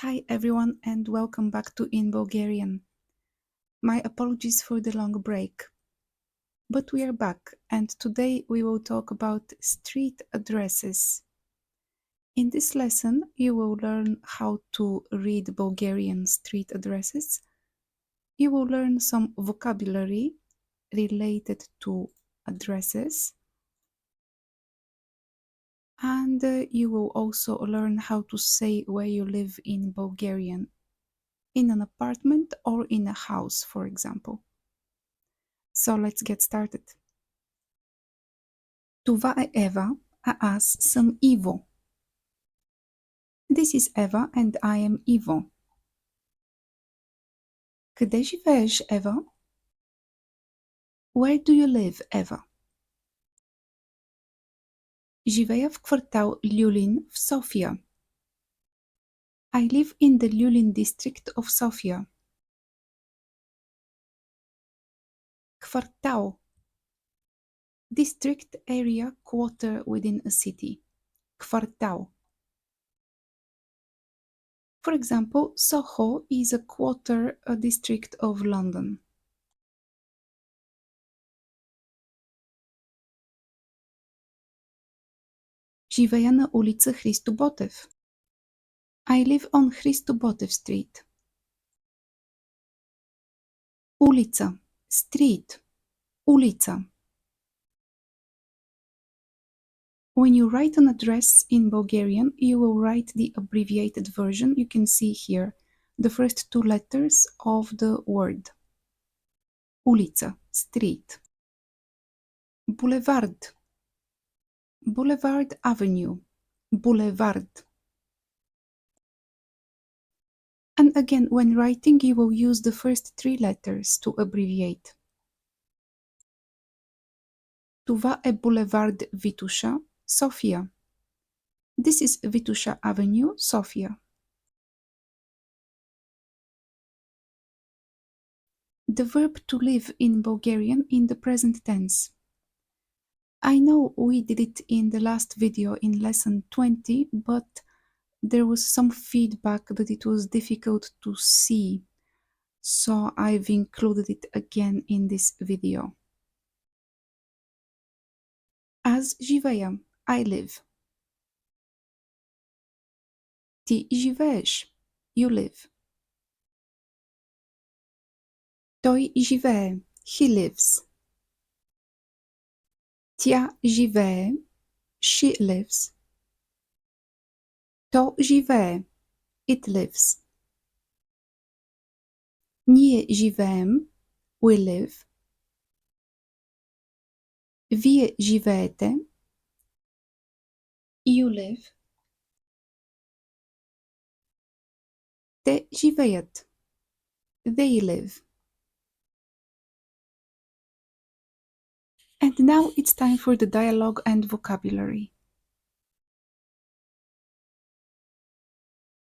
Hi everyone and welcome back to In Bulgarian. My apologies for the long break. But we are back and today we will talk about street addresses. In this lesson you will learn how to read Bulgarian street addresses. You will learn some vocabulary related to addresses. And you will also learn how to say where you live in Bulgarian. In an apartment or in a house, for example. So let's get started. Това е Ева, а аз съм Иво. This is Eva and I am Ivo. Къде живееш, Ева? Where do you live, Eva? Живея в квартал Люлин в София. I live in the Люлин district of Sofia. Квартал. District, area, quarter within a city. Квартал. For example, Soho is a quarter, a district of London. Живея на улица Христо Ботев. I live on Христо Ботев Street. Улица. Street. Улица. When you write an address in Bulgarian, you will write the abbreviated version you can see here, the first two letters of the word. Улица. Street. Boulevard. Boulevard Avenue. Boulevard. And again, when writing, you will use the first three letters to abbreviate. Това е булевард Витуша, София. This is Vitusha Avenue, Sofia. The verb to live in Bulgarian in the present tense. I know we did it in the last video in lesson 20, but there was some feedback that it was difficult to see, so I've included it again in this video. Аз живея, I live. Ти живееш, you live. Той живее, he lives. Тя живее, she lives. То живее, it lives. Ние живеем, we live. Вие живеете, you live. Те живеят, they live. And now it's time for the dialogue and vocabulary.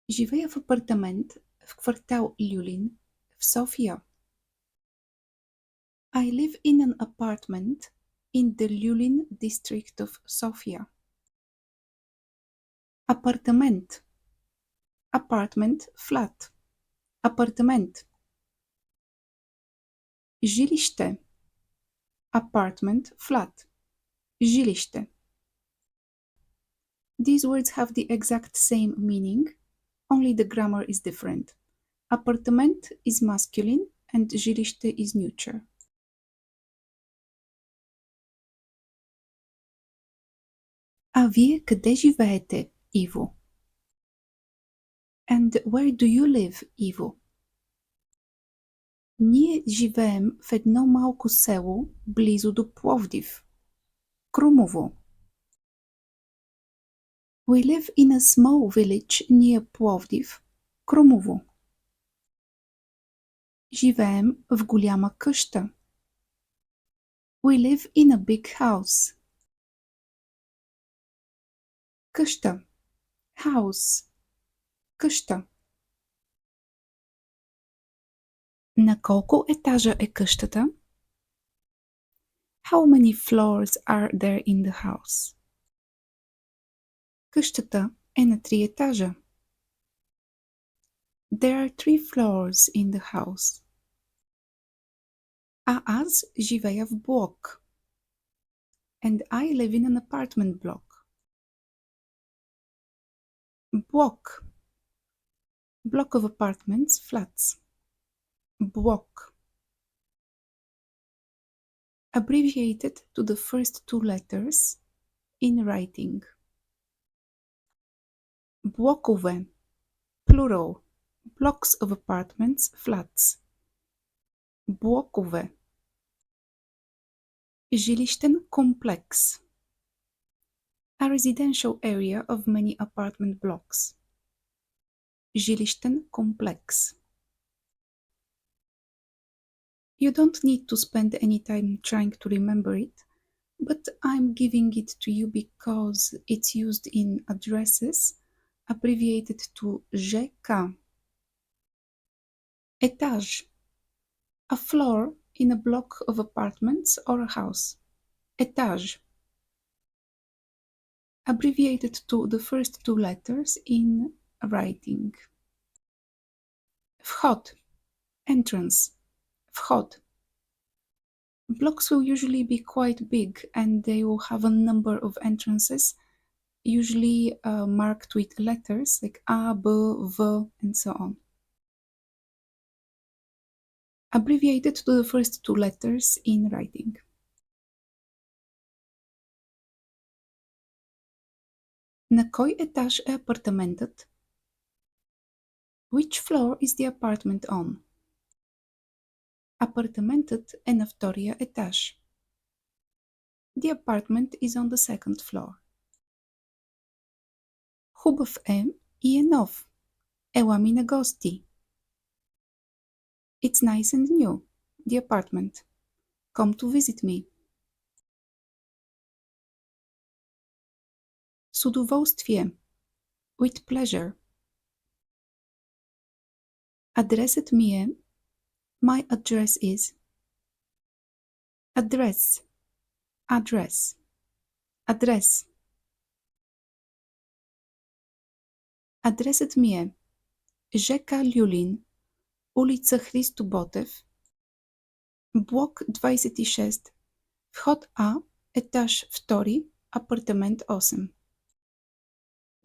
Живея в апартамент в квартал Люлин в София. I live in an apartment in the Люлин district of Sofia. Апартамент. Apartment, flat. Апартамент. Жилище. Apartment, flat. Жилище. These words have the exact same meaning, only the grammar is different. Апартамент is masculine and жилище is neuter. А вие къде живеете, Иво? And where do you live, Ivo? Ние живеем в едно малко село близо до Пловдив. Крумово. We live in a small village near Plovdiv. Крумово. Живеем в голяма къща. We live in a big house. Къща. House. Къща. На колко етажа е къщата? How many floors are there in the house? Къщата е на 3 етажа. There are 3 floors in the house. A azi živeja v bloc. And I live in an apartment block. Block. Block of apartments, flats. Block. Abbreviated to the first 2 letters in writing. Blokowe. Plural. Blocks of apartments, flats. Blokowe. Žilišten complex. A residential area of many apartment blocks. Žilišten complex. You don't need to spend any time trying to remember it, but I'm giving it to you because it's used in addresses abbreviated to ЖК. Etage. A floor in a block of apartments or a house. Etage. Abbreviated to the first 2 letters in writing. Vchod. Entrance. Vchod. Blocks will usually be quite big and they will have a number of entrances, usually marked with letters like A, B, V, and so on. Abbreviated to the first 2 letters in writing. Na koj etaż e apartamentet? Which floor is the apartment on? Apartamentet e na втория етаж. The apartment is on the second floor. Хубав е и е нов. Ела ми на гости. It's nice and new. The apartment. Come to visit me. С удоволствие. With pleasure. Адресът ми е. My address is. Address. Address. Адрес. Адресът ми е ЖК Люлин, улица Христо Ботев, блок 26, вход А, етаж 2, апартамент 8.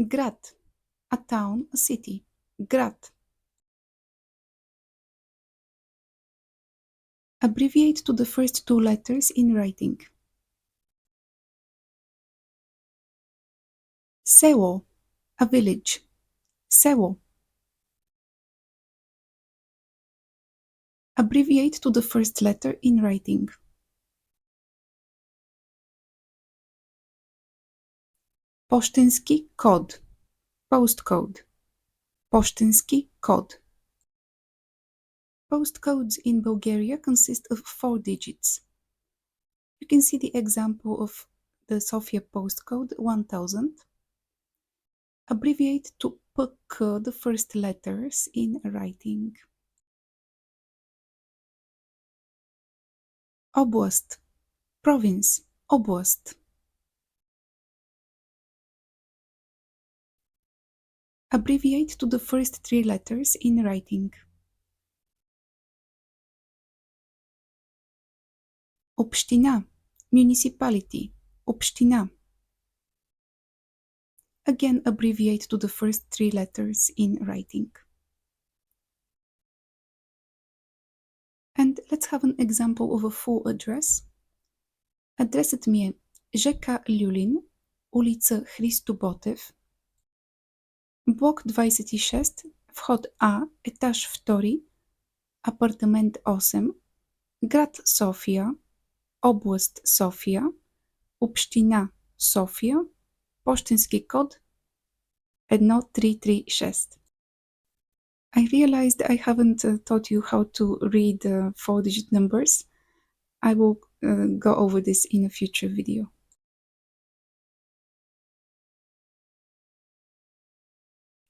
Град. A town, a city. Град. Abbreviate to the first 2 letters in writing. Село. A village. Село. Abbreviate to the first letter in writing. Пощенски код. Postcode. Пощенски код. Postcodes in Bulgaria consist of 4 digits. You can see the example of the Sofia postcode 1000. Abbreviate to PK the first letters in writing. Oblast. Province. Oblast. Abbreviate to the first 3 letters in writing. Община. Municipality. Община. Again, abbreviate to the first 3 letters in writing. And let's have an example of a full address. Адресът ми е ЖК Люлин, улица Христо Ботев, блок 26, вход А, етаж 2, апартамент 8, град София, област София, община София, пощенски код 1336. I realized I haven't taught you how to read 4-digit numbers. I will go over this in a future video.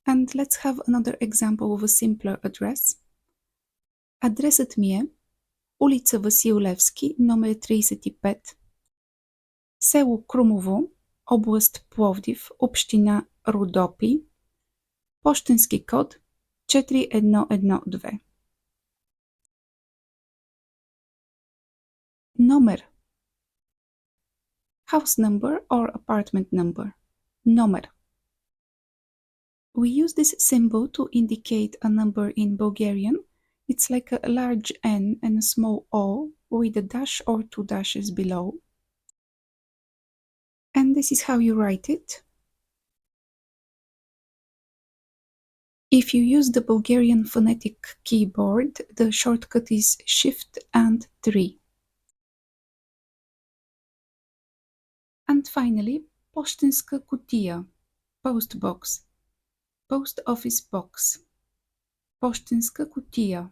And let's have another example of a simpler address. Адресът ми е улица Васил Левски, номер 35, село Крумово, област Пловдив, община Родопи, пощенски код 4112. Numer. House number or apartment number. Numer. We use this symbol to indicate a number in Bulgarian. It's like a large N and a small O with a dash or two dashes below. And this is how you write it. If you use the Bulgarian phonetic keyboard, the shortcut is Shift and 3. And finally, Poštanska kutija, post box, post office box, Poštanska kutija.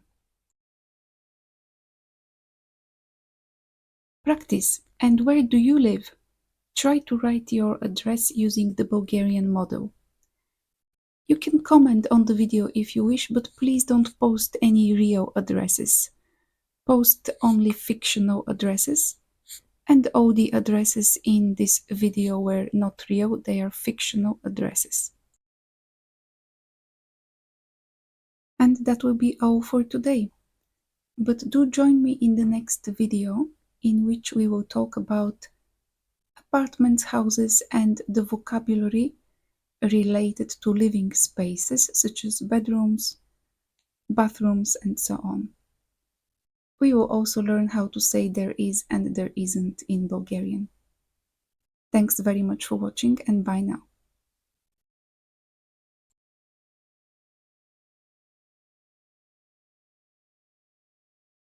Practice. And where do you live? Try to write your address using the Bulgarian model. You can comment on the video if you wish, but please don't post any real addresses. Post only fictional addresses. And all the addresses in this video were not real, they are fictional addresses. And that will be all for today. But do join me in the next video, in which we will talk about apartments, houses, and the vocabulary related to living spaces, such as bedrooms, bathrooms, and so on. We will also learn how to say there is and there isn't in Bulgarian. Thanks very much for watching, and bye now.